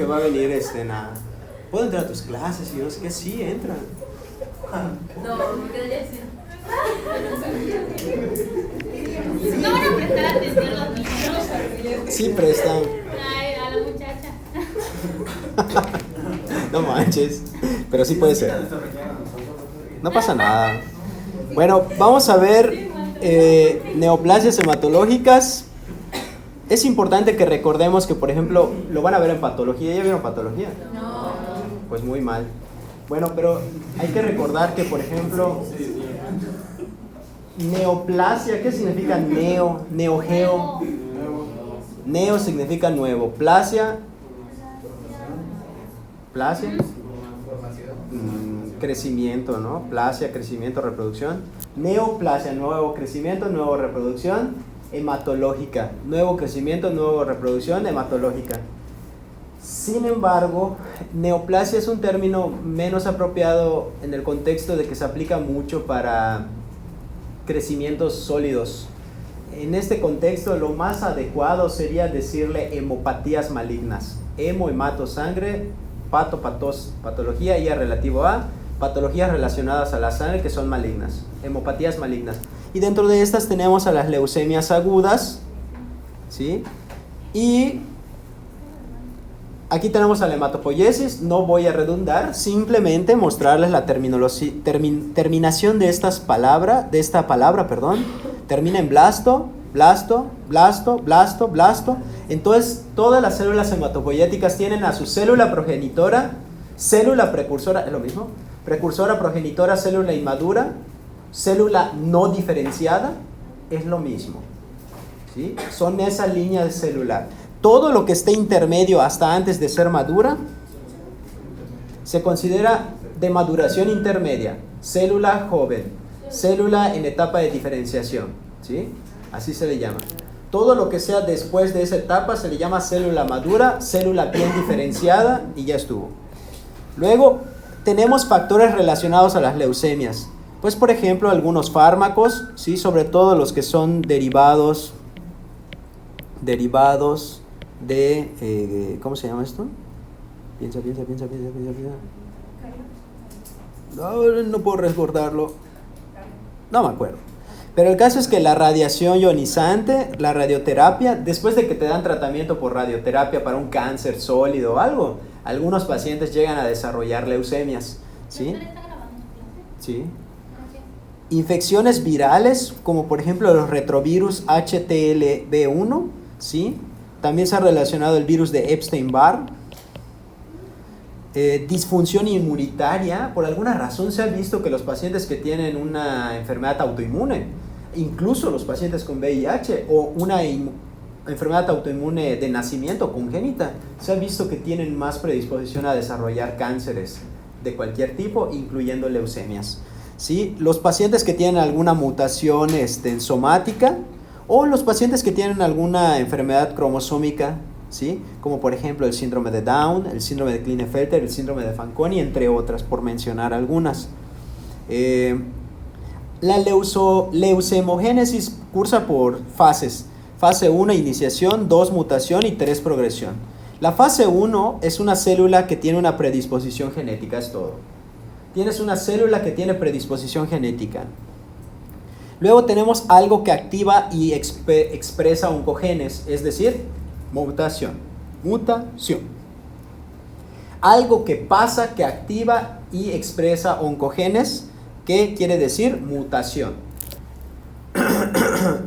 que va a venir ¿puedo entrar a tus clases? Y yo sé que sí, entra. No, me quedaría así. No van a prestar atención los niños. Sí prestan. Ay, a la muchacha. No manches, pero sí puede ser. No pasa nada. Bueno, vamos a ver neoplasias hematológicas. Es importante que recordemos que, por ejemplo, lo van a ver en patología. ¿Ya vieron patología? No. Pues muy mal. Bueno, pero hay que recordar que, por ejemplo, neoplasia, ¿qué significa neo? Neogeo. Neo significa nuevo. Plasia. Plasia. Crecimiento, ¿no? Plasia, crecimiento, reproducción. Neoplasia, nuevo crecimiento, nuevo reproducción. Hematológica, nuevo crecimiento, nuevo reproducción, hematológica. Sin embargo, neoplasia es un término menos apropiado en el contexto de que se aplica mucho para crecimientos sólidos. En este contexto, lo más adecuado sería decirle hemopatías malignas. Hemo, sangre, patos, patología, y relativo a patologías relacionadas a la sangre que son malignas, hemopatías malignas. Y dentro de estas tenemos a las leucemias agudas, ¿sí? Y aquí tenemos a la hematopoiesis. No voy a redundar, simplemente mostrarles la terminación de esta palabra, termina en blasto, blasto, blasto, blasto, blasto. Entonces, todas las células hematopoyéticas tienen a su célula progenitora, célula precursora, es lo mismo, precursora, progenitora, célula inmadura, célula no diferenciada, es lo mismo, ¿sí? Son esa línea celular. Todo lo que esté intermedio hasta antes de ser madura se considera de maduración intermedia, célula joven, célula en etapa de diferenciación, ¿sí? Así se le llama. Todo lo que sea después de esa etapa se le llama célula madura, célula bien diferenciada, y ya estuvo. Luego tenemos factores relacionados a las leucemias. Pues, por ejemplo, algunos fármacos, ¿sí? Sobre todo los que son derivados de, ¿cómo se llama esto? Piensa. No puedo recordarlo. No me acuerdo. Pero el caso es que la radiación ionizante, la radioterapia, después de que te dan tratamiento por radioterapia para un cáncer sólido o algo, algunos pacientes llegan a desarrollar leucemias, ¿sí? Sí. Infecciones virales, como por ejemplo los retrovirus HTLV1, ¿sí? También se ha relacionado el virus de Epstein-Barr. Disfunción inmunitaria. Por alguna razón se ha visto que los pacientes que tienen una enfermedad autoinmune, incluso los pacientes con VIH o una enfermedad autoinmune de nacimiento congénita, se ha visto que tienen más predisposición a desarrollar cánceres de cualquier tipo, incluyendo leucemias, ¿sí? Los pacientes que tienen alguna mutación somática, o los pacientes que tienen alguna enfermedad cromosómica, ¿sí? Como por ejemplo el síndrome de Down, el síndrome de Klinefelter, el síndrome de Fanconi, entre otras, por mencionar algunas. La leucemogénesis cursa por fases. Fase 1, iniciación; 2, mutación; y 3, progresión. La fase 1 es una célula que tiene una predisposición genética, es todo. Tienes una célula que tiene predisposición genética. Luego tenemos algo que activa y expresa oncogenes, es decir, mutación. Algo que pasa, que activa y expresa oncogenes, ¿qué quiere decir? Mutación.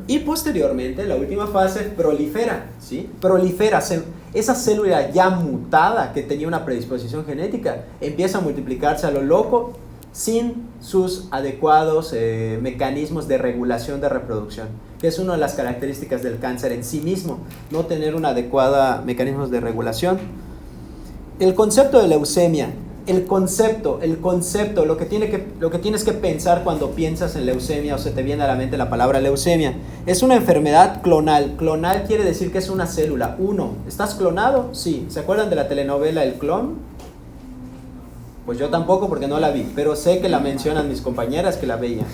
Y posteriormente, la última fase, prolifera, ¿sí? Prolifera, esa célula ya mutada que tenía una predisposición genética empieza a multiplicarse a lo loco sin sus adecuados mecanismos de regulación de reproducción, que es una de las características del cáncer en sí mismo, no tener un adecuado mecanismos de regulación. El concepto de leucemia, el concepto, lo que tienes que pensar cuando piensas en leucemia o se te viene a la mente la palabra leucemia, es una enfermedad clonal. Clonal quiere decir que es una célula. Uno, ¿estás clonado? Sí. ¿Se acuerdan de la telenovela El Clon? Pues yo tampoco, porque no la vi, pero sé que la mencionan mis compañeras que la veían.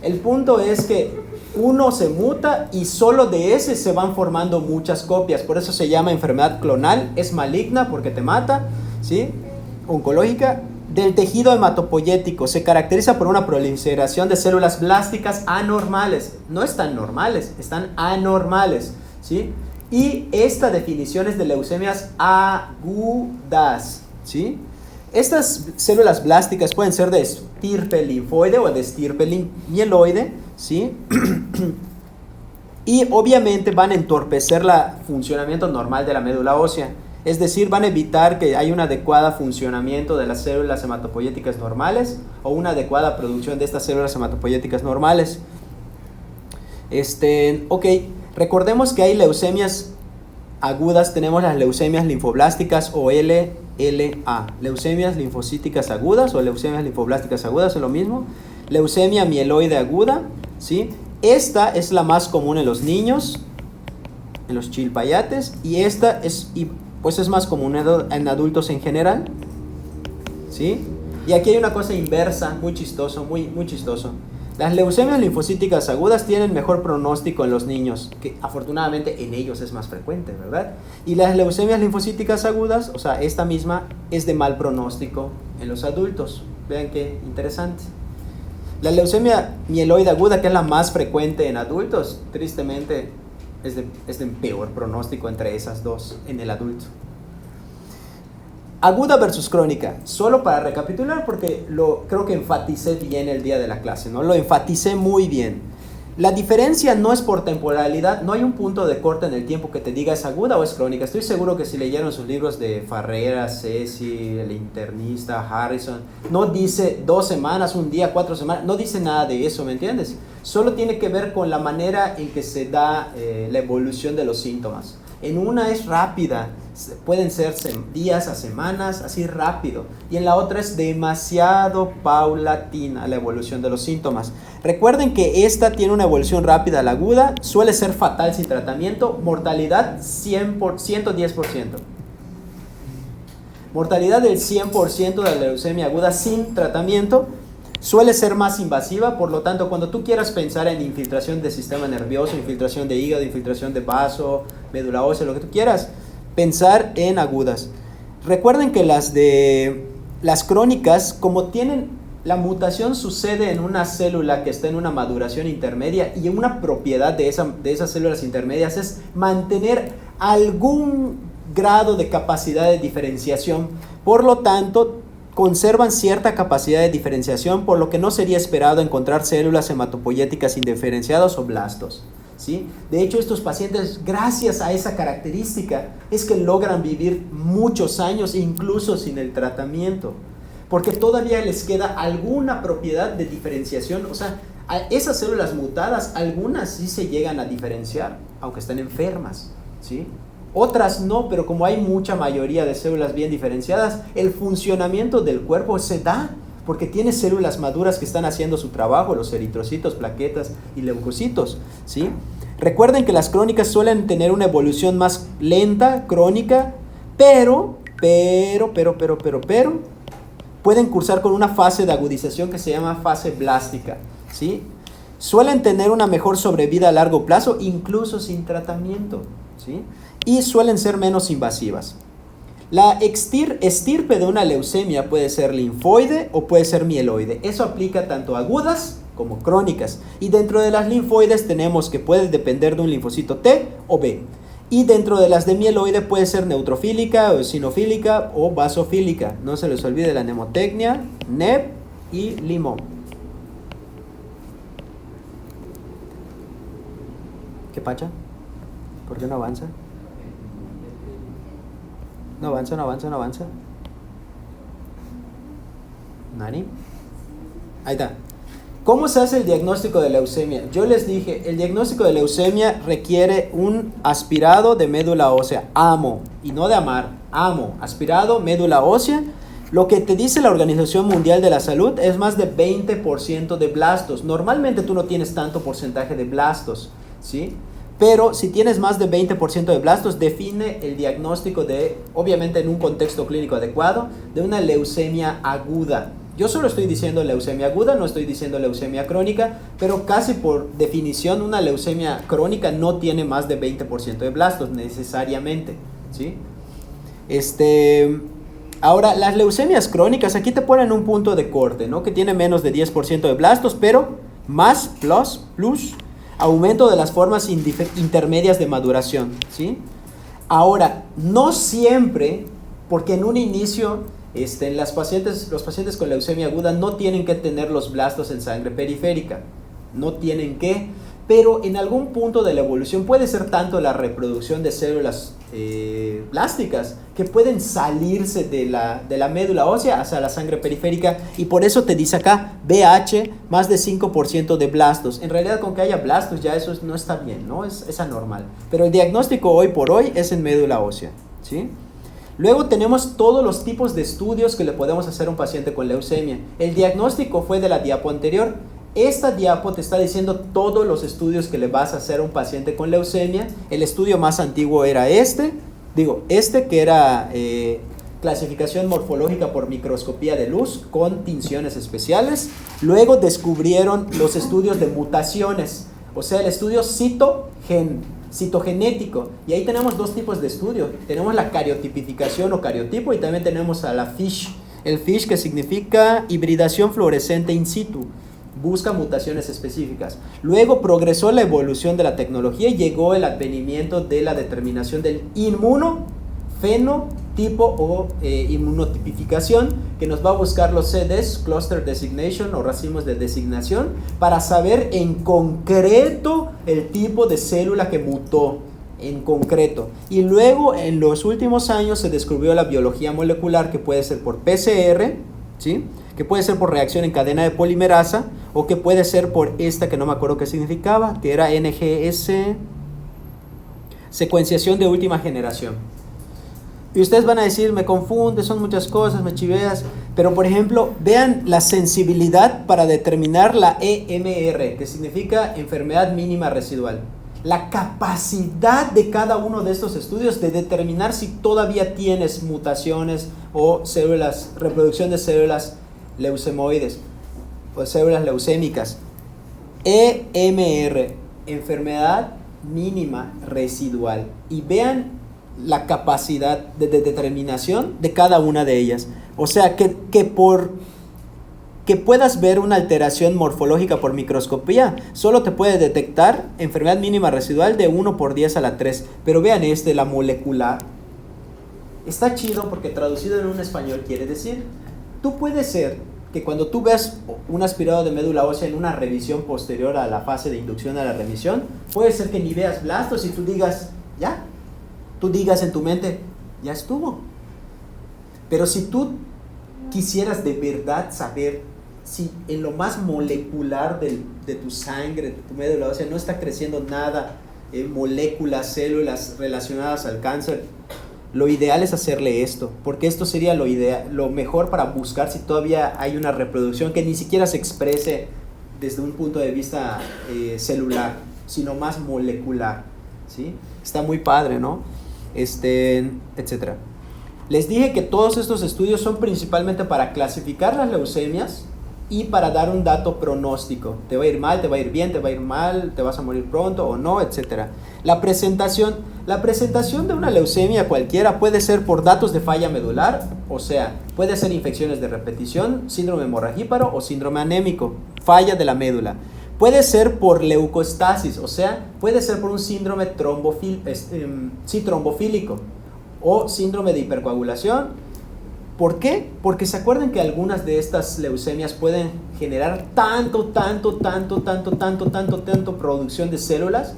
El punto es que uno se muta y solo de ese se van formando muchas copias. Por eso se llama enfermedad clonal. Es maligna porque te mata, ¿sí? Oncológica. Del tejido hematopoyético se caracteriza por una proliferación de células blásticas anormales. No están normales, están anormales, ¿sí? Y esta definición es de leucemias agudas, ¿sí? Estas células blásticas pueden ser de estirpe linfoide o de estirpe mieloide, ¿sí? Y obviamente van a entorpecer el funcionamiento normal de la médula ósea. Es decir, van a evitar que haya un adecuado funcionamiento de las células hematopoyéticas normales o una adecuada producción de estas células hematopoyéticas normales. Ok, recordemos que hay leucemias agudas, tenemos las leucemias linfoblásticas o LLA, leucemias linfocíticas agudas o leucemias linfoblásticas agudas, es lo mismo. Leucemia mieloide aguda, ¿sí? Esta es la más común en los niños, en los chilpayates, y esta es más común en adultos en general, ¿sí? Y aquí hay una cosa inversa, muy chistoso, muy chistoso. Las leucemias linfocíticas agudas tienen mejor pronóstico en los niños, que afortunadamente en ellos es más frecuente, ¿verdad? Y las leucemias linfocíticas agudas, o sea, esta misma es de mal pronóstico en los adultos. Vean qué interesante. La leucemia mieloide aguda, que es la más frecuente en adultos, tristemente es de peor pronóstico entre esas dos en el adulto. Aguda versus crónica, solo para recapitular porque creo que enfaticé bien el día de la clase, ¿no? Lo enfaticé muy bien. La diferencia no es por temporalidad, no hay un punto de corte en el tiempo que te diga es aguda o es crónica. Estoy seguro que si leyeron sus libros de Farrera, Ceci, el internista, Harrison, no dice 2 semanas, un día, 4 semanas, no dice nada de eso, ¿me entiendes? Solo tiene que ver con la manera en que se da la evolución de los síntomas. En una es rápida, pueden ser días a semanas, así rápido. Y en la otra es demasiado paulatina la evolución de los síntomas. Recuerden que esta tiene una evolución rápida, la aguda, suele ser fatal sin tratamiento, mortalidad 110%. Mortalidad del 100% de la leucemia aguda sin tratamiento. Suele ser más invasiva, por lo tanto, cuando tú quieras pensar en infiltración del sistema nervioso, infiltración de hígado, infiltración de vaso, médula ósea, lo que tú quieras, pensar en agudas. Recuerden que las crónicas, como tienen la mutación sucede en una célula que está en una maduración intermedia, y una propiedad de esas células intermedias es mantener algún grado de capacidad de diferenciación. Por lo tanto, conservan cierta capacidad de diferenciación, por lo que no sería esperado encontrar células hematopoyéticas indiferenciadas o blastos, ¿sí? De hecho, estos pacientes, gracias a esa característica, es que logran vivir muchos años, incluso sin el tratamiento, porque todavía les queda alguna propiedad de diferenciación. O sea, a esas células mutadas, algunas sí se llegan a diferenciar, aunque estén enfermas, ¿sí? Otras no, pero como hay mucha mayoría de células bien diferenciadas, el funcionamiento del cuerpo se da, porque tiene células maduras que están haciendo su trabajo, los eritrocitos, plaquetas y leucocitos, ¿sí? Recuerden que las crónicas suelen tener una evolución más lenta, crónica, pero pueden cursar con una fase de agudización que se llama fase blástica, ¿sí? Suelen tener una mejor sobrevida a largo plazo, incluso sin tratamiento, ¿sí? Y suelen ser menos invasivas. La estirpe de una leucemia puede ser linfoide o puede ser mieloide. Eso aplica tanto a agudas como crónicas. Y dentro de las linfoides tenemos que puede depender de un linfocito T o B. Y dentro de las de mieloide puede ser neutrofílica o eosinofílica o basofílica. No se les olvide la mnemotecnia, NEP y LIMO. ¿Qué pacha? ¿Por qué no avanza? No avanza. ¿Nani? Ahí está. ¿Cómo se hace el diagnóstico de leucemia? Yo les dije, el diagnóstico de leucemia requiere un aspirado de médula ósea, AMO, y no de AMAR, AMO, aspirado, médula ósea. Lo que te dice la Organización Mundial de la Salud es más de 20% de blastos. Normalmente tú no tienes tanto porcentaje de blastos, ¿sí? Pero si tienes más de 20% de blastos, define el diagnóstico de, obviamente en un contexto clínico adecuado, de una leucemia aguda. Yo solo estoy diciendo leucemia aguda, no estoy diciendo leucemia crónica, pero casi por definición una leucemia crónica no tiene más de 20% de blastos necesariamente, ¿sí? Ahora, las leucemias crónicas, aquí te ponen un punto de corte, ¿no? Que tiene menos de 10% de blastos, pero más, plus, aumento de las formas intermedias de maduración, ¿sí? Ahora, no siempre, porque en un inicio, los pacientes con leucemia aguda no tienen que tener los blastos en sangre periférica, no tienen que, pero en algún punto de la evolución puede ser tanto la reproducción de células plásticas que pueden salirse de la médula ósea hacia la sangre periférica, y por eso te dice acá BH más de 5% de blastos. En realidad, con que haya blastos ya eso no está bien, ¿no? Es anormal, pero el diagnóstico hoy por hoy es en médula ósea, ¿sí? Luego tenemos todos los tipos de estudios que le podemos hacer a un paciente con leucemia. El diagnóstico fue de la diapo anterior. Esta diapo te está diciendo todos los estudios que le vas a hacer a un paciente con leucemia. El estudio más antiguo era que era clasificación morfológica por microscopía de luz con tinciones especiales. Luego descubrieron los estudios de mutaciones, o sea, el estudio citogenético. Y ahí tenemos dos tipos de estudio. Tenemos la cariotipificación o cariotipo, y también tenemos a la FISH. El FISH, que significa hibridación fluorescente in situ, busca mutaciones específicas. Luego progresó la evolución de la tecnología y llegó el advenimiento de la determinación del inmunofenotipo o inmunotipificación, que nos va a buscar los CDs, Cluster Designation o racimos de designación, para saber en concreto el tipo de célula que mutó en concreto. Y luego en los últimos años se descubrió la biología molecular, que puede ser por PCR, ¿sí? Que puede ser por reacción en cadena de polimerasa, o que puede ser por esta que no me acuerdo qué significaba, que era NGS, secuenciación de última generación. Y ustedes van a decir, me confunde, son muchas cosas, me chiveas, pero por ejemplo, vean la sensibilidad para determinar la EMR, que significa enfermedad mínima residual. La capacidad de cada uno de estos estudios de determinar si todavía tienes mutaciones o células, reproducción de células leucemoides o células leucémicas. EMR, enfermedad mínima residual. Y vean la capacidad de determinación de cada una de ellas. O sea, que puedas ver una alteración morfológica por microscopía, solo te puede detectar enfermedad mínima residual de 1/10⁻3. Pero vean la molecular. Está chido porque traducido en un español quiere decir, tú puedes ser que cuando tú ves un aspirado de médula ósea en una revisión posterior a la fase de inducción a la remisión, puede ser que ni veas blastos y tú digas, ya. Tú digas en tu mente, ya estuvo. Pero si tú quisieras de verdad saber si en lo más molecular de tu sangre, de tu médula ósea, no está creciendo nada, moléculas, células relacionadas al cáncer, lo ideal es hacerle esto, porque esto sería lo mejor para buscar si todavía hay una reproducción que ni siquiera se exprese desde un punto de vista celular, sino más molecular, ¿sí? Está muy padre, ¿no? Etcétera. Les dije que todos estos estudios son principalmente para clasificar las leucemias y para dar un dato pronóstico. Te va a ir mal, te va a ir bien, te va a ir mal, te vas a morir pronto o no, etcétera. La presentación de una leucemia cualquiera puede ser por datos de falla medular, o sea, puede ser infecciones de repetición, síndrome hemorragíparo o síndrome anémico, falla de la médula. Puede ser por leucostasis, o sea, puede ser por un síndrome trombofílico o síndrome de hipercoagulación. ¿Por qué? Porque se acuerdan que algunas de estas leucemias pueden generar tanto producción de células,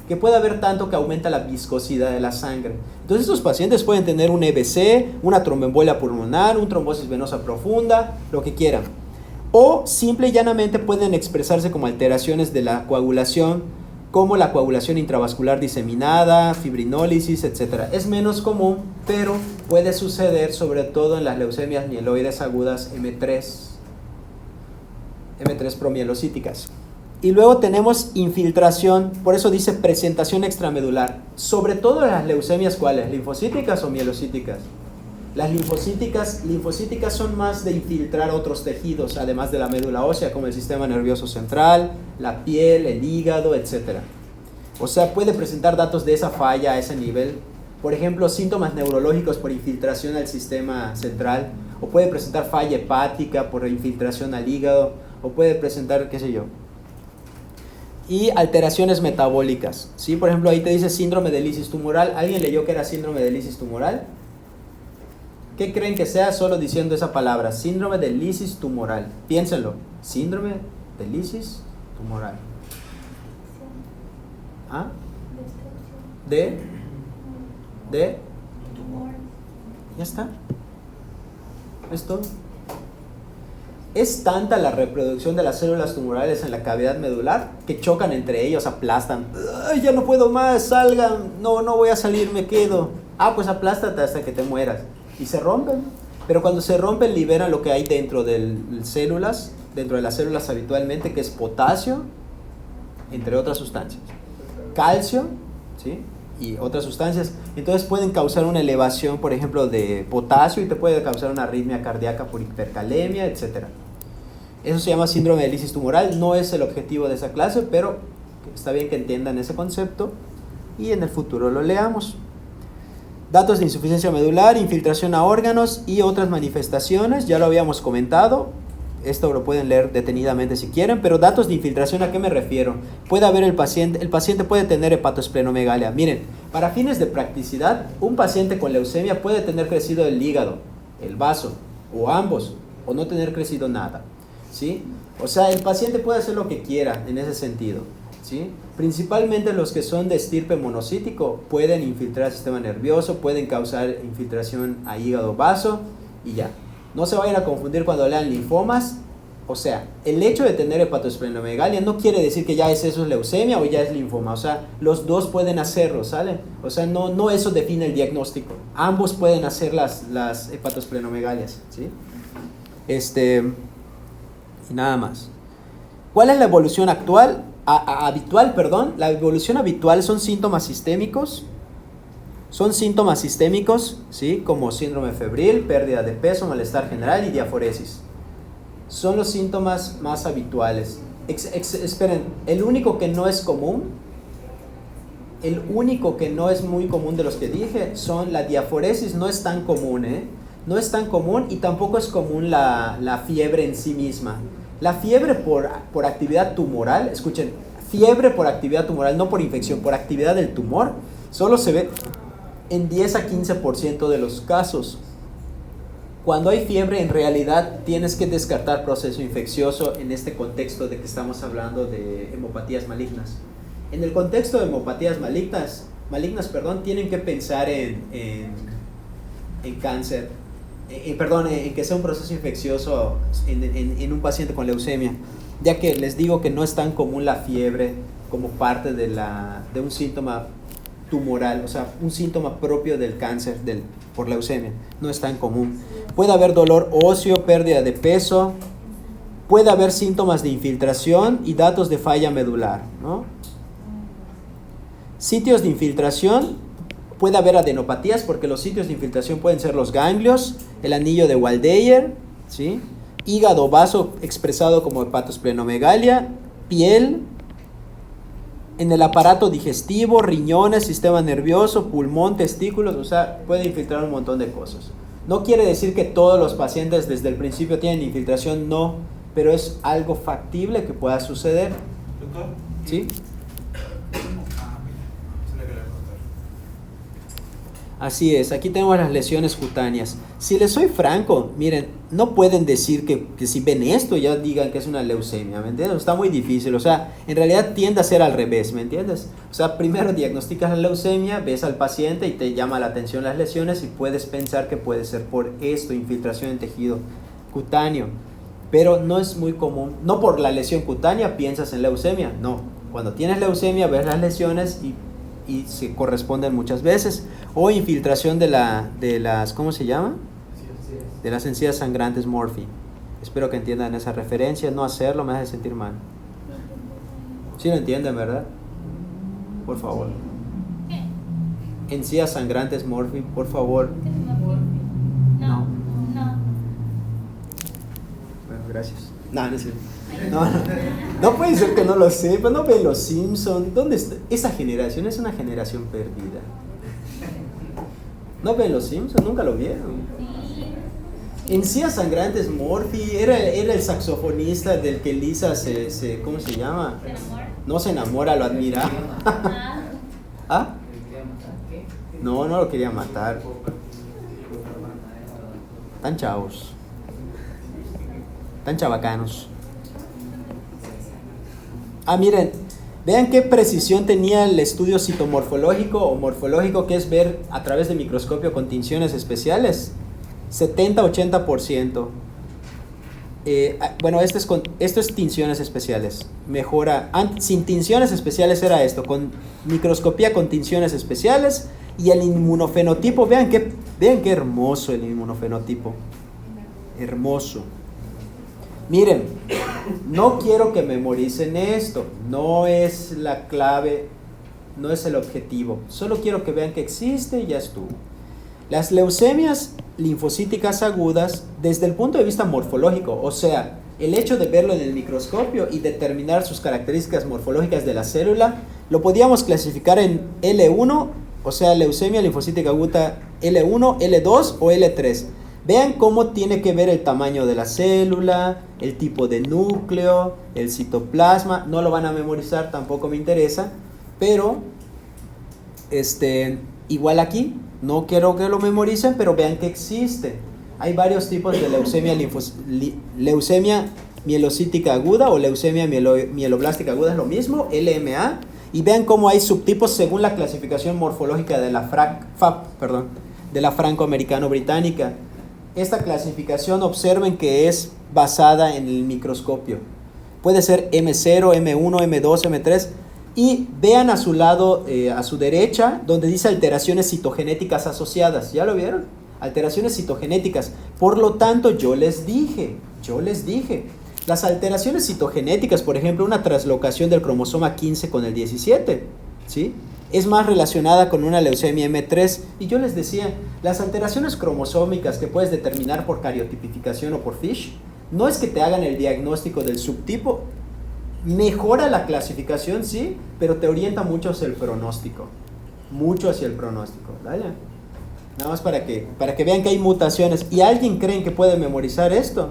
que puede haber tanto que aumenta la viscosidad de la sangre. Entonces estos pacientes pueden tener un EBC, una tromboembolia pulmonar, un trombosis venosa profunda, lo que quieran. O simple y llanamente pueden expresarse como alteraciones de la coagulación, como la coagulación intravascular diseminada, fibrinólisis, etc. Es menos común, pero puede suceder sobre todo en las leucemias mieloides agudas M3 promielocíticas. Y luego tenemos infiltración, por eso dice presentación extramedular, sobre todo en las leucemias, ¿cuáles? ¿Linfocíticas o mielocíticas? Las linfocíticas son más de infiltrar otros tejidos, además de la médula ósea, como el sistema nervioso central, la piel, el hígado, etc. O sea, puede presentar datos de esa falla a ese nivel. Por ejemplo, síntomas neurológicos por infiltración al sistema central, o puede presentar falla hepática por infiltración al hígado, o puede presentar, qué sé yo. Y alteraciones metabólicas, ¿sí? Por ejemplo, ahí te dice síndrome de lisis tumoral. ¿Alguien leyó que era síndrome de lisis tumoral? ¿Qué creen que sea solo diciendo esa palabra? Síndrome de lisis tumoral. Piénsenlo. Síndrome de lisis tumoral. ¿Ah? ¿De? Ya está. Es todo. Es tanta la reproducción de las células tumorales en la cavidad medular que chocan entre ellos, aplastan. ¡Ay, ya no puedo más! ¡Salgan! No voy a salir, me quedo. Ah, pues aplástate hasta que te mueras. Y se rompen. Pero cuando se rompen, liberan lo que hay dentro de las células habitualmente, que es potasio, entre otras sustancias. Calcio, ¿sí? Y otras sustancias. Entonces pueden causar una elevación, por ejemplo, de potasio, y te puede causar una arritmia cardíaca por hipercalemia, etc. Eso se llama síndrome de lisis tumoral. No es el objetivo de esa clase, pero está bien que entiendan ese concepto y en el futuro lo leamos. Datos de insuficiencia medular, infiltración a órganos y otras manifestaciones, ya lo habíamos comentado. Esto lo pueden leer detenidamente si quieren, pero datos de infiltración, ¿a qué me refiero? Puede haber el paciente puede tener hepatosplenomegalia. Miren, para fines de practicidad, un paciente con leucemia puede tener crecido el hígado, el vaso, o ambos, o no tener crecido nada, ¿sí? O sea, el paciente puede hacer lo que quiera en ese sentido, ¿sí? Principalmente los que son de estirpe monocítico pueden infiltrar el sistema nervioso, pueden causar infiltración a hígado, vaso y ya. No se vayan a confundir cuando lean linfomas. O sea, el hecho de tener hepatosplenomegalia no quiere decir que ya eso es leucemia o ya es linfoma. O sea, los dos pueden hacerlo, ¿sale? O sea, no eso define el diagnóstico. Ambos pueden hacer las hepatosplenomegalias, ¿sí? Y nada más. ¿Cuál es la evolución habitual? La evolución habitual son síntomas sistémicos. Son síntomas sistémicos, ¿sí? Como síndrome febril, pérdida de peso, malestar general y diaforesis. Son los síntomas más habituales. Esperen, el único que no es muy común de los que dije son la diaforesis. No es tan común, No es tan común, y tampoco es común la fiebre en sí misma. La fiebre por actividad tumoral, escuchen, fiebre por actividad tumoral, no por infección, por actividad del tumor, solo se ve en 10 a 15% de los casos. Cuando hay fiebre, en realidad tienes que descartar proceso infeccioso en este contexto de que estamos hablando de hemopatías malignas. En el contexto de hemopatías malignas, tienen que pensar en cáncer, en que sea un proceso infeccioso en un paciente con leucemia, ya que les digo que no es tan común la fiebre como parte de un síntoma tumoral, o sea, un síntoma propio del cáncer por leucemia. No es tan común. Puede haber dolor óseo, pérdida de peso, puede haber síntomas de infiltración y datos de falla medular, ¿no? Sitios de infiltración, puede haber adenopatías, porque los sitios de infiltración pueden ser los ganglios, el anillo de Waldeyer, ¿sí? Hígado, vaso expresado como hepatosplenomegalia, piel, en el aparato digestivo, riñones, sistema nervioso, pulmón, testículos. O sea, puede infiltrar un montón de cosas. No quiere decir que todos los pacientes desde el principio tienen infiltración, no, pero es algo factible que pueda suceder. Doctor, ¿Sí? Así es, aquí tenemos las lesiones cutáneas. Si les soy franco, miren, no pueden decir que si ven esto ya digan que es una leucemia, ¿me entiendes? Está muy difícil, o sea, en realidad tiende a ser al revés, ¿me entiendes? O sea, primero diagnosticas la leucemia, ves al paciente y te llama la atención las lesiones y puedes pensar que puede ser por esto, infiltración en tejido cutáneo. Pero no es muy común, no por la lesión cutánea piensas en leucemia, no. Cuando tienes leucemia ves las lesiones y se corresponden muchas veces, o infiltración de las, ¿cómo se llama? De las encías sangrantes Murphy. Espero que entiendan esa referencia. No hacerlo me hace sentir mal. ¿Sí lo entienden, verdad? Por favor. Encías sangrantes Murphy, por favor. Gracias. No, no es cierto. No puede ser que no lo sepa, no ven los Simpsons. ¿Dónde está? Esa generación es una generación perdida. ¿No ven los Simpsons? Nunca lo vieron. Encías Sangrantes, Murphy era el saxofonista del que Lisa ¿cómo se llama? ¿Se enamora? No se enamora, lo admira. ¿Ah? No lo quería matar. Tan chavos. Tan chavacanos. Miren, vean qué precisión tenía el estudio citomorfológico o morfológico, que es ver a través de microscopio con tinciones especiales. 70-80%. Bueno, esto es tinciones especiales. Mejora. Sin tinciones especiales era esto, con microscopía con tinciones especiales. Y el inmunofenotipo, vean qué hermoso el inmunofenotipo. Hermoso. Miren, no quiero que memoricen esto. No es la clave, no es el objetivo. Solo quiero que vean que existe y ya estuvo. Las leucemias linfocíticas agudas, desde el punto de vista morfológico, o sea, el hecho de verlo en el microscopio y determinar sus características morfológicas de la célula, lo podíamos clasificar en L1, o sea, leucemia linfocítica aguda L1, L2 o L3. Vean cómo tiene que ver el tamaño de la célula, el tipo de núcleo, el citoplasma. No lo van a memorizar, tampoco me interesa, pero igual aquí, no quiero que lo memoricen, pero vean que existe. Hay varios tipos de leucemia mielocítica aguda o leucemia mieloblástica aguda, es lo mismo, LMA. Y vean cómo hay subtipos según la clasificación morfológica de la de la franco-americano-británica. Esta clasificación, observen que es basada en el microscopio. Puede ser M0, M1, M2, M3. Y vean a su lado, a su derecha, donde dice alteraciones citogenéticas asociadas. ¿Ya lo vieron? Alteraciones citogenéticas. Por lo tanto, yo les dije, las alteraciones citogenéticas, por ejemplo, una translocación del cromosoma 15 con el 17, ¿sí? Es más relacionada con una leucemia M3. Y yo les decía, las alteraciones cromosómicas que puedes determinar por cariotipificación o por FISH, no es que te hagan el diagnóstico del subtipo. Mejora la clasificación, sí, pero te orienta mucho hacia el pronóstico. ¿Vale? Nada más para que vean que hay mutaciones. ¿Y alguien creen que puede memorizar esto?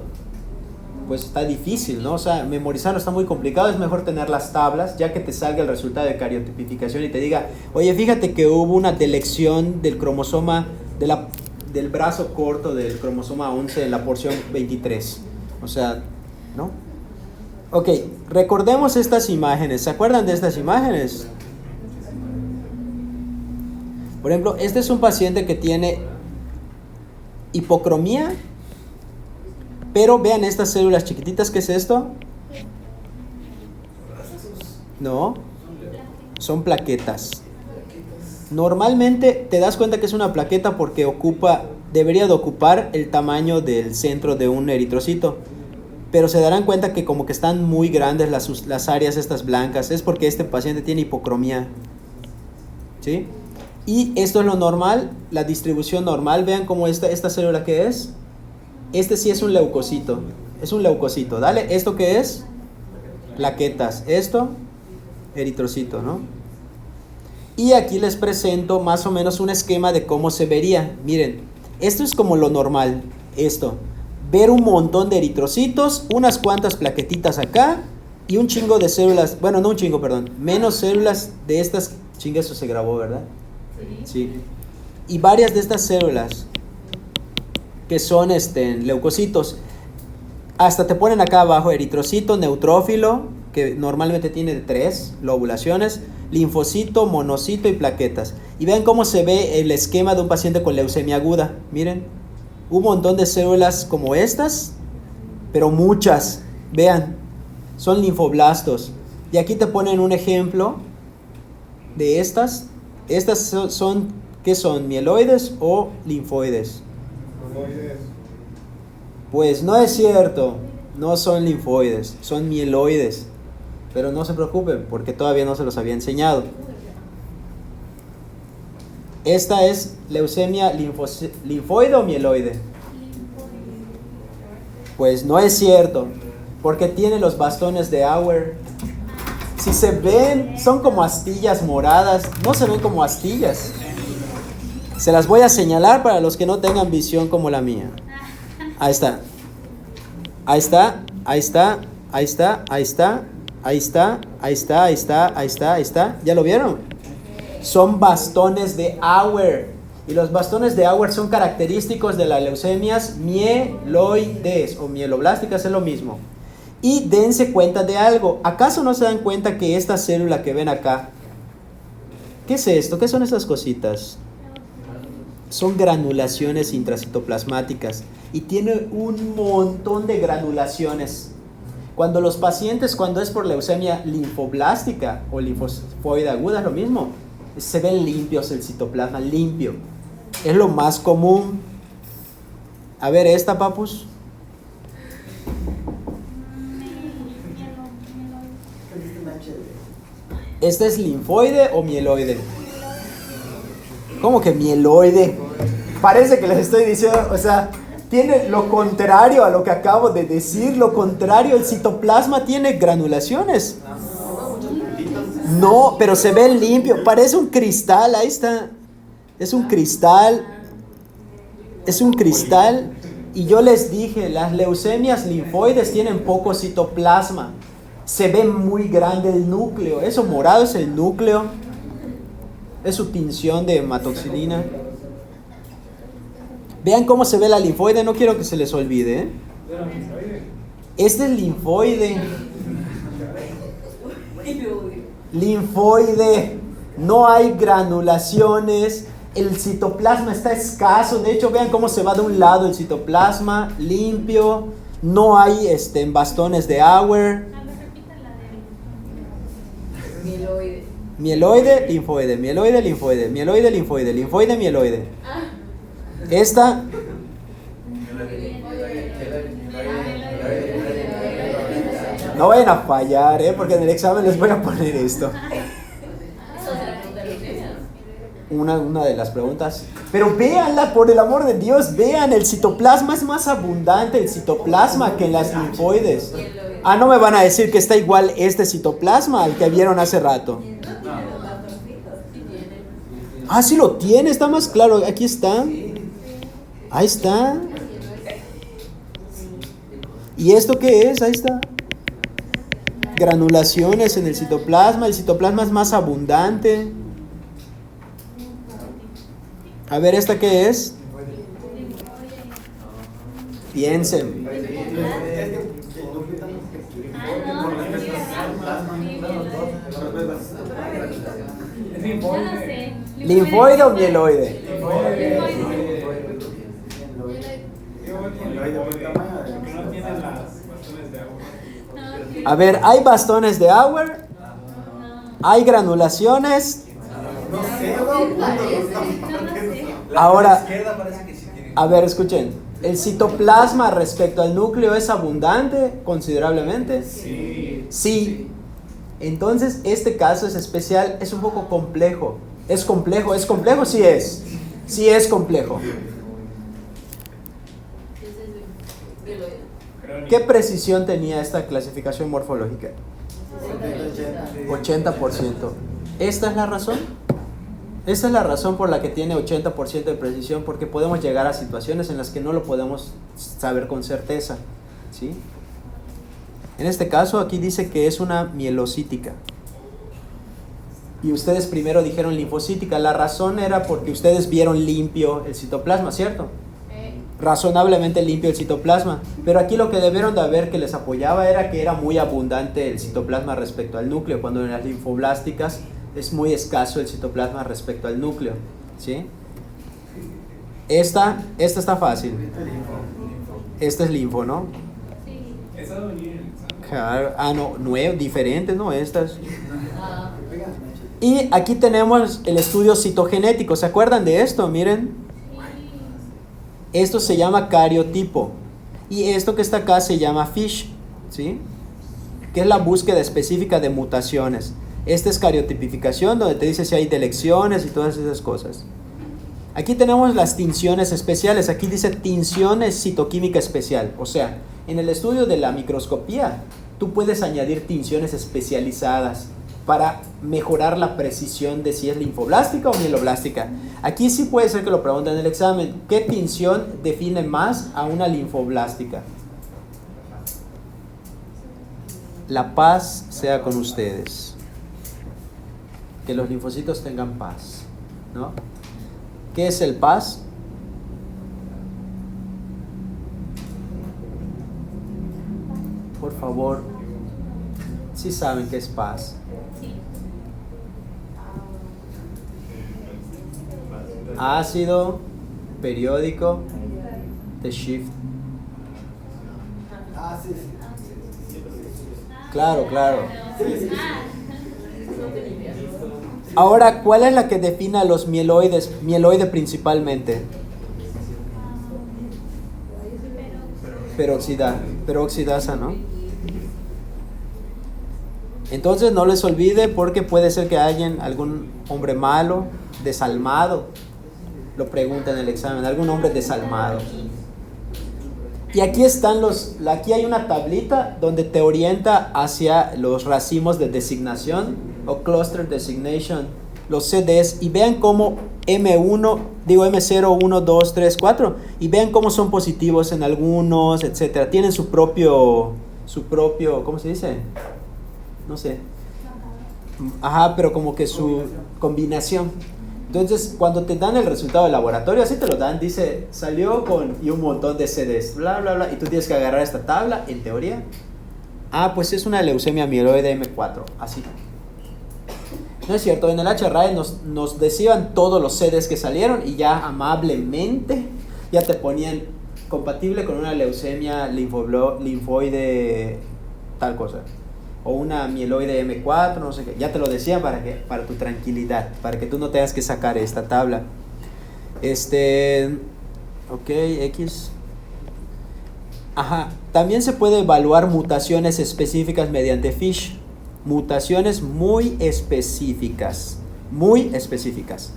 Pues está difícil, ¿no? O sea, memorizarlo está muy complicado. Es mejor tener las tablas, ya que te salga el resultado de cariotipificación y te diga, oye, fíjate que hubo una delección del cromosoma, del brazo corto del cromosoma 11 en la porción 23. O sea, ¿no? Ok, recordemos estas imágenes. ¿Se acuerdan de estas imágenes? Por ejemplo, este es un paciente que tiene hipocromía, pero vean estas células chiquititas. ¿Qué es esto? No, son plaquetas. Normalmente te das cuenta que es una plaqueta porque debería de ocupar el tamaño del centro de un eritrocito. Pero se darán cuenta que como que están muy grandes las áreas estas blancas. Es porque este paciente tiene hipocromía. ¿Sí? Y esto es lo normal, la distribución normal. Vean cómo esta célula que es. Este sí es un leucocito. Es un leucocito. Dale, ¿esto qué es? Plaquetas. Esto, eritrocito, ¿no? Y aquí les presento más o menos un esquema de cómo se vería. Miren, esto es como lo normal. Esto. Ver un montón de eritrocitos, unas cuantas plaquetitas acá y un chingo de células, bueno, no un chingo, perdón, menos células de estas, chinga, eso se grabó, ¿verdad? Sí. Y varias de estas células que son leucocitos, hasta te ponen acá abajo eritrocito, neutrófilo, que normalmente tiene 3 lobulaciones, linfocito, monocito y plaquetas. Y vean cómo se ve el esquema de un paciente con leucemia aguda, miren. Un montón de células como estas, pero muchas, vean, son linfoblastos. Y aquí te ponen un ejemplo de estas. Estas son, ¿qué son? ¿Mieloides o linfoides? Pues no es cierto, no son linfoides, son mieloides. Pero no se preocupen, porque todavía no se los había enseñado. Esta es leucemia linfoide o mieloide. Pues no es cierto. Porque tiene los bastones de Auer. Si se ven, son como astillas moradas. No se ven como astillas. Se las voy a señalar para los que no tengan visión como la mía. Ahí está. Ahí está. Ahí está. Ahí está. Ahí está. Ahí está. Ahí está. Ahí está. Ahí está. Ahí está. ¿Ya lo vieron? Son bastones de Auer. Y los bastones de Auer son característicos de las leucemias mieloides o mieloblásticas, es lo mismo. Y dense cuenta de algo. ¿Acaso no se dan cuenta que esta célula que ven acá, qué es esto? ¿Qué son estas cositas? Son granulaciones intracitoplasmáticas y tiene un montón de granulaciones. Cuando los pacientes, cuando es por leucemia linfoblástica o linfoide aguda, es lo mismo. Se ven limpios el citoplasma, limpio. Es lo más común. A ver esta, papus. ¿Este es linfoide o mieloide? ¿Cómo que mieloide? Parece que les estoy diciendo, o sea, tiene lo contrario a lo que acabo de decir, lo contrario, el citoplasma tiene granulaciones. No, pero se ve limpio, parece un cristal, ahí está. Es un cristal. Es un cristal. Y yo les dije, las leucemias linfoides tienen poco citoplasma. Se ve muy grande el núcleo. Eso morado es el núcleo. Es su tinción de hematoxilina. Vean cómo se ve la linfoide. No quiero que se les olvide, ¿eh? Este es linfoide. Linfoide. No hay granulaciones. El citoplasma está escaso. De hecho, vean cómo se va de un lado el citoplasma. Limpio. No hay bastones de Auer. Mieloide, linfoide, mieloide, linfoide, mieloide, linfoide, linfoide, mieloide. Esta. No vayan a fallar, porque en el examen les voy a poner esto. Una de las preguntas. Pero véanla, por el amor de Dios, vean, el citoplasma es más abundante, el citoplasma, que en las linfoides. Ah, no me van a decir que está igual este citoplasma al que vieron hace rato. Ah, sí lo tiene, está más claro. Aquí está. Ahí está. ¿Y esto qué es? Ahí está. Granulaciones en el citoplasma. El citoplasma es más abundante. A ver, ¿esta qué es? Piensen. ¿Linfoide o mieloide? A ver, ¿hay bastones de Auer? ¿Hay granulaciones? Ahora, a ver, escuchen. ¿El citoplasma respecto al núcleo es abundante considerablemente? Sí. Sí. Entonces, este caso es especial, es un poco complejo. ¿Es complejo? ¿Es complejo? Sí es. Sí es complejo. ¿Qué precisión tenía esta clasificación morfológica? 80%. ¿Esta es la razón? Esta es la razón por la que tiene 80% de precisión, porque podemos llegar a situaciones en las que no lo podemos saber con certeza, ¿sí? En este caso aquí dice que es una mielocítica. Y ustedes primero dijeron linfocítica. La razón era porque ustedes vieron limpio el citoplasma, ¿cierto? Razonablemente limpio el citoplasma. Pero aquí lo que debieron de ver que les apoyaba era que era muy abundante el citoplasma respecto al núcleo, cuando en las linfoblásticas es muy escaso el citoplasma respecto al núcleo, ¿sí? Esta está fácil. Esta es linfo, ¿no? Sí. Claro. Ah, no, diferentes, ¿no? Estas. Y aquí tenemos el estudio citogenético. ¿Se acuerdan de esto? Miren. Esto se llama cariotipo. Y esto que está acá se llama FISH, ¿sí? Que es la búsqueda específica de mutaciones. Esta es cariotipificación, donde te dice si hay delecciones y todas esas cosas. Aquí tenemos las tinciones especiales. Aquí dice tinciones citoquímica especial. O sea, En el estudio de la microscopía, tú puedes añadir tinciones especializadas para mejorar la precisión de si es linfoblástica o mieloblástica. Aquí sí puede ser que lo pregunten en el examen. ¿Qué tinción define más a una linfoblástica? La paz sea con ustedes. Que los linfocitos tengan paz, ¿no? ¿Qué es el paz? Por favor, sí saben qué es paz. Ácido periódico de Schiff. Claro, claro. Ahora, ¿cuál es la que define a los mieloides? Mieloide principalmente. Peroxidasa, ¿no? Entonces no les olvide, porque puede ser que haya algún hombre malo, desalmado. Lo pregunta en el examen, algún hombre desalmado. Y aquí aquí hay una tablita donde te orienta hacia los racimos de designación o cluster designation, los CDs, y vean cómo M0, 1, 2, 3, 4, y vean cómo son positivos en algunos, etcétera. Tienen su propio, ¿cómo se dice? No sé. Ajá, pero como que su combinación. Entonces, cuando te dan el resultado del laboratorio, así te lo dan, dice, salió con y un montón de CDs, bla, bla, bla, y tú tienes que agarrar esta tabla, en teoría. Ah, pues es una leucemia mieloide M4, así. No es cierto, en el HRAE nos decían todos los CDs que salieron y ya amablemente ya te ponían compatible con una leucemia linfoide tal cosa. O una mieloide M4, no sé qué. Ya te lo decía para tu tranquilidad, para que tú no tengas que sacar esta tabla. Ok, X. Ajá. También se puede evaluar mutaciones específicas mediante FISH. Mutaciones muy específicas. Muy específicas.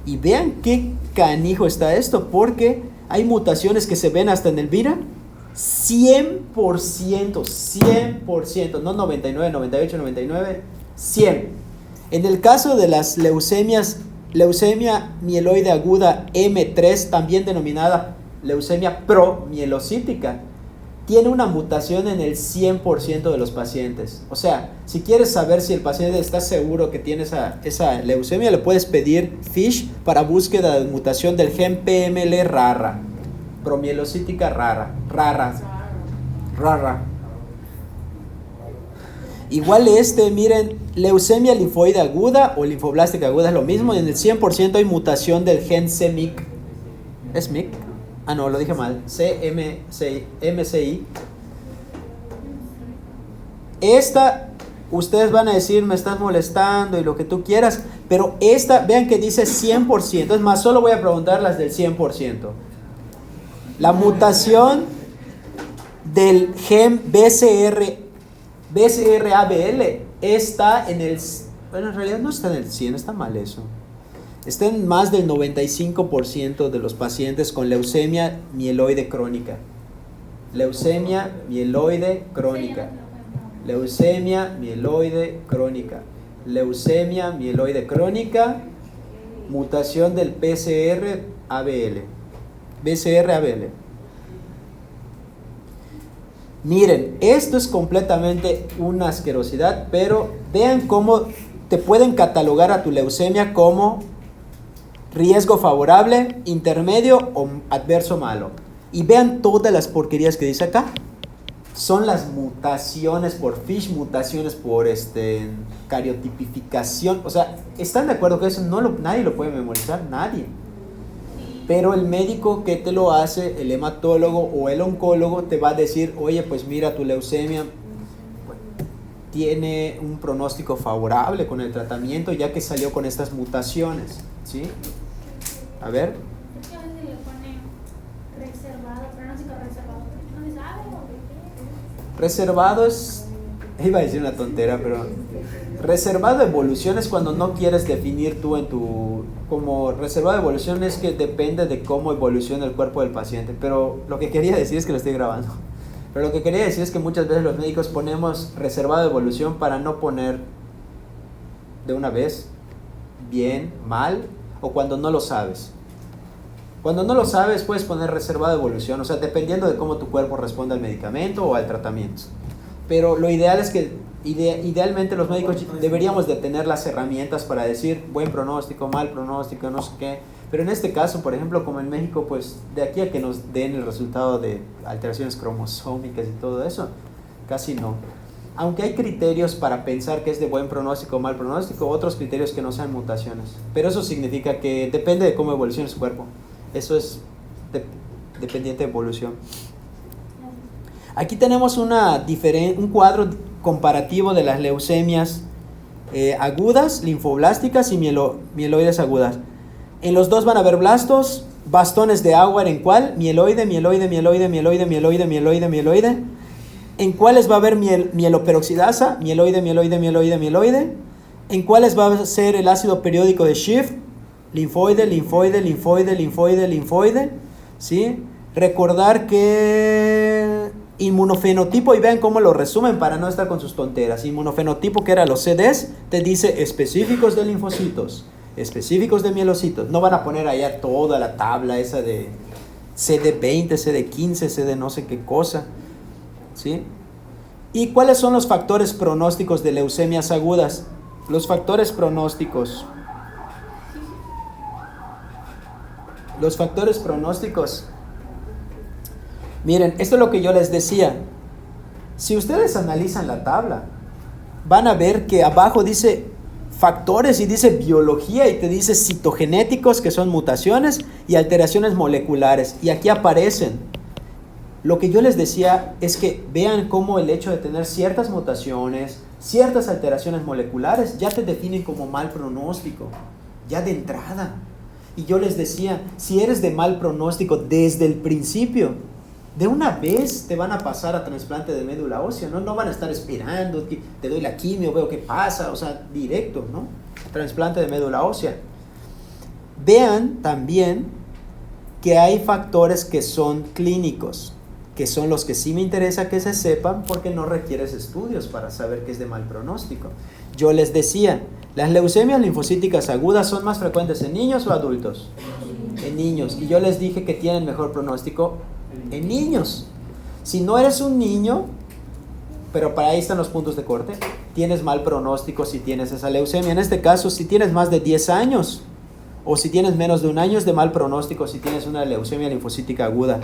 Y vean qué canijo está esto, porque hay mutaciones que se ven hasta en el VIRA. 100%, no 99, 98, 99, 100. En el caso de las leucemias, leucemia mieloide aguda M3, también denominada leucemia promielocítica, tiene una mutación en el 100% de los pacientes. O sea, si quieres saber si el paciente está seguro que tiene esa leucemia, le puedes pedir FISH para búsqueda de mutación del gen PML rara. Promielocítica rara. Igual miren, leucemia linfoide aguda o linfoblástica aguda es lo mismo. En el 100% hay mutación del gen CMYC. ¿Es MYC? Ah, no, lo dije mal. MCI. Esta, ustedes van a decir, me estás molestando y lo que tú quieras, pero esta, vean que dice 100%. Es más, solo voy a preguntar las del 100%. La mutación del gen BCR-ABL está en el... Bueno, en realidad no está en el 100, está mal eso. Está en más del 95% de los pacientes con leucemia mieloide crónica. Leucemia mieloide crónica. Leucemia mieloide crónica. Leucemia mieloide crónica. Mutación del BCR-ABL. BCR-ABL. Miren, esto es completamente una asquerosidad, pero vean cómo te pueden catalogar a tu leucemia como riesgo favorable, intermedio o adverso malo. Y vean todas las porquerías que dice acá. Son las mutaciones por FISH, mutaciones por cariotipificación. O sea, ¿están de acuerdo que eso nadie lo puede memorizar? Nadie. Pero el médico que te lo hace, el hematólogo o el oncólogo, te va a decir, oye, pues mira, tu leucemia tiene un pronóstico favorable con el tratamiento, ya que salió con estas mutaciones, ¿sí? A ver. Es que a veces le pone reservado, pronóstico reservado. ¿No se sabe o qué? Reservado es... Iba a decir una tontera, pero... Reservado de evolución es cuando no quieres definir tú como reservado de evolución es que depende de cómo evoluciona el cuerpo del paciente. Pero lo que quería decir es que lo estoy grabando. Pero lo que quería decir es que muchas veces los médicos ponemos reservado de evolución para no poner de una vez bien, mal, o cuando no lo sabes. Cuando no lo sabes puedes poner reservado de evolución, o sea, dependiendo de cómo tu cuerpo responde al medicamento o al tratamiento. Pero lo ideal es que, idealmente los médicos deberíamos de tener las herramientas para decir buen pronóstico, mal pronóstico, no sé qué. Pero en este caso, por ejemplo, como en México, pues de aquí a que nos den el resultado de alteraciones cromosómicas y todo eso, casi no. Aunque hay criterios para pensar que es de buen pronóstico o mal pronóstico, otros criterios que no sean mutaciones. Pero eso significa que depende de cómo evolucione su cuerpo. Eso es dependiente de evolución. Aquí tenemos un cuadro comparativo de las leucemias agudas, linfoblásticas y mieloides agudas. En los dos van a haber blastos, bastones de agua. ¿En cuál? Mieloide, mieloide, mieloide, mieloide, mieloide, mieloide, mieloide. ¿En cuáles va a haber mieloperoxidasa? Mieloide, mieloide, mieloide, mieloide. ¿En cuáles va a ser el ácido periódico de Schiff? Linfoide, linfoide, linfoide, linfoide, linfoide. ¿Sí? Recordar que inmunofenotipo, y vean cómo lo resumen para no estar con sus tonteras. Inmunofenotipo, que era los CDs, te dice específicos de linfocitos, específicos de mielocitos. No van a poner allá toda la tabla esa de CD20, CD15, CD no sé qué cosa. ¿Sí? ¿Y cuáles son los factores pronósticos de leucemias agudas? Los factores pronósticos. Los factores pronósticos. Miren, esto es lo que yo les decía. Si ustedes analizan la tabla, van a ver que abajo dice factores y dice biología y te dice citogenéticos, que son mutaciones, y alteraciones moleculares. Y aquí aparecen. Lo que yo les decía es que vean cómo el hecho de tener ciertas mutaciones, ciertas alteraciones moleculares, ya te definen como mal pronóstico, ya de entrada. Y yo les decía, si eres de mal pronóstico desde el principio, de una vez te van a pasar a trasplante de médula ósea, ¿no? No van a estar esperando, te doy la quimio, veo qué pasa, o sea, directo, ¿no? Trasplante de médula ósea. Vean también que hay factores que son clínicos, que son los que sí me interesa que se sepan porque no requieres estudios para saber que es de mal pronóstico. Yo les decía, ¿las leucemias linfocíticas agudas son más frecuentes en niños o adultos? En niños. Y yo les dije que tienen mejor pronóstico en niños. Si no eres un niño, pero para ahí están los puntos de corte, tienes mal pronóstico si tienes esa leucemia. En este caso, si tienes más de 10 años o si tienes menos de un año, es de mal pronóstico si tienes una leucemia linfocítica aguda.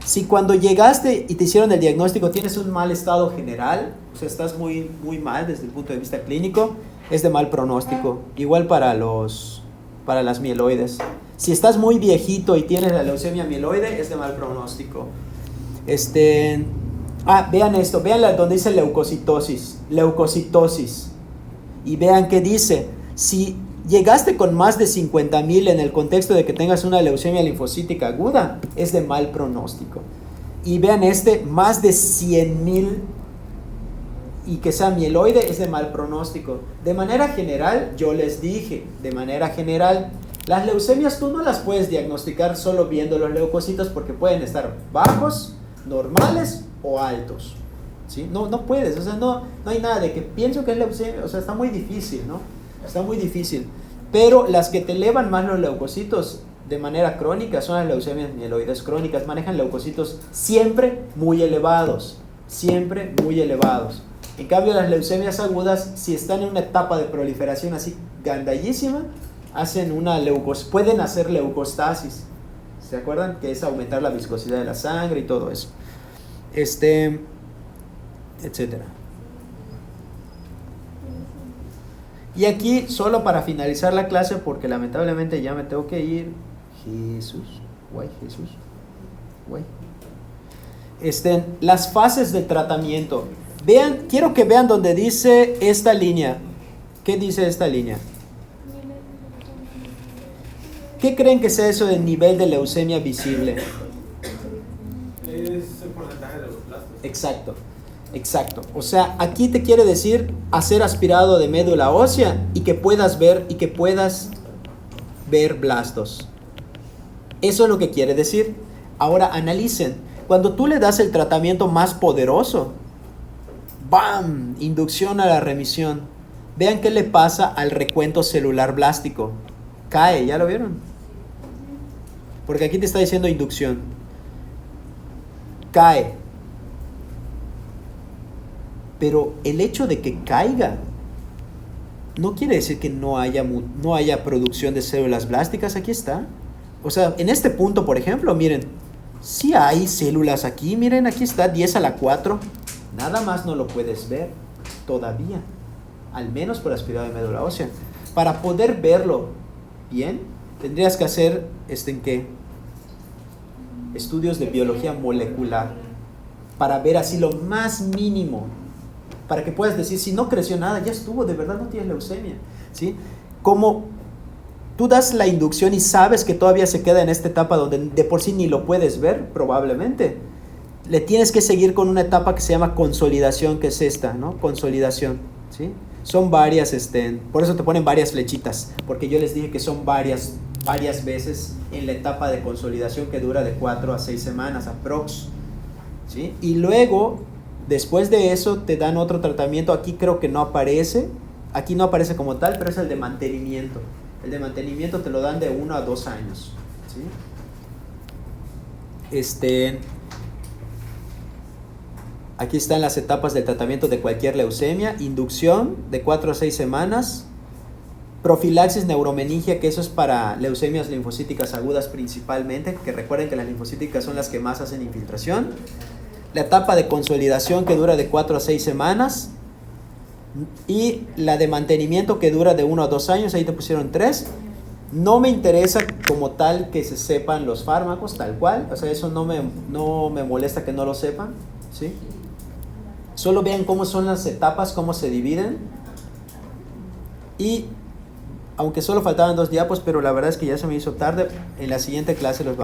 Si cuando llegaste y te hicieron el diagnóstico tienes un mal estado general, o sea, estás muy, muy mal desde el punto de vista clínico, es de mal pronóstico. Igual para las mieloides. Si estás muy viejito y tienes la leucemia mieloide, es de mal pronóstico. Vean esto, vean donde dice leucocitosis. Y vean qué dice. Si llegaste con más de 50,000 en el contexto de que tengas una leucemia linfocítica aguda, es de mal pronóstico. Y vean más de 100,000 y que sea mieloide, es de mal pronóstico. De manera general, yo les dije, las leucemias tú no las puedes diagnosticar solo viendo los leucocitos porque pueden estar bajos, normales o altos. ¿Sí? No puedes, o sea, no hay nada de que pienso que es leucemia, o sea, está muy difícil, ¿no? Está muy difícil. Pero las que te elevan más los leucocitos de manera crónica son las leucemias mieloides crónicas. Manejan leucocitos siempre muy elevados. Siempre muy elevados. En cambio, las leucemias agudas, si están en una etapa de proliferación así gandallísima, pueden hacer leucostasis. ¿Se acuerdan? Que es aumentar la viscosidad de la sangre y todo eso. Etcétera. Y aquí, solo para finalizar la clase, porque lamentablemente ya me tengo que ir. Jesús. Las fases del tratamiento. Quiero que vean donde dice esta línea. ¿Qué dice esta línea? ¿Qué creen que sea eso de nivel de leucemia visible? Es el porcentaje de los blastos. Exacto. O sea, aquí te quiere decir hacer aspirado de médula ósea y que puedas ver blastos. Eso es lo que quiere decir. Ahora analicen. Cuando tú le das el tratamiento más poderoso, ¡bam! Inducción a la remisión. Vean qué le pasa al recuento celular blástico. Cae, ¿ya lo vieron? Porque aquí te está diciendo inducción. Cae. Pero el hecho de que caiga no quiere decir que no haya producción de células blásticas. Aquí está. O sea, en este punto, por ejemplo, miren, sí hay células aquí. Miren, aquí está 10 a la 4. Nada más no lo puedes ver todavía. Al menos por aspirado de médula ósea. Para poder verlo bien, tendrías que hacer, ¿en qué? Estudios de biología molecular. Para ver así lo más mínimo. Para que puedas decir, si no creció nada, ya estuvo, de verdad no tienes leucemia, ¿sí? Como tú das la inducción y sabes que todavía se queda en esta etapa donde de por sí ni lo puedes ver, probablemente, le tienes que seguir con una etapa que se llama consolidación, que es esta, ¿no? Consolidación, ¿sí? Son varias, por eso te ponen varias flechitas, porque yo les dije que son varias veces en la etapa de consolidación que dura de 4 a 6 semanas, aprox, ¿sí? Y luego, después de eso, te dan otro tratamiento. Aquí creo que no aparece. Aquí no aparece como tal, pero es el de mantenimiento. El de mantenimiento te lo dan de 1 a 2 años. ¿Sí? Aquí están las etapas del tratamiento de cualquier leucemia. Inducción de 4 a 6 semanas. Profilaxis neuromeningia, que eso es para leucemias linfocíticas agudas principalmente, que recuerden que las linfocíticas son las que más hacen infiltración. La etapa de consolidación, que dura de 4 a 6 semanas, y la de mantenimiento, que dura de 1 a 2 años. Ahí te pusieron 3. No me interesa como tal que se sepan los fármacos tal cual, o sea, eso no me molesta que no lo sepan, ¿sí? Solo vean cómo son las etapas, cómo se dividen. Y aunque solo faltaban 2 diapos, pero la verdad es que ya se me hizo tarde, en la siguiente clase los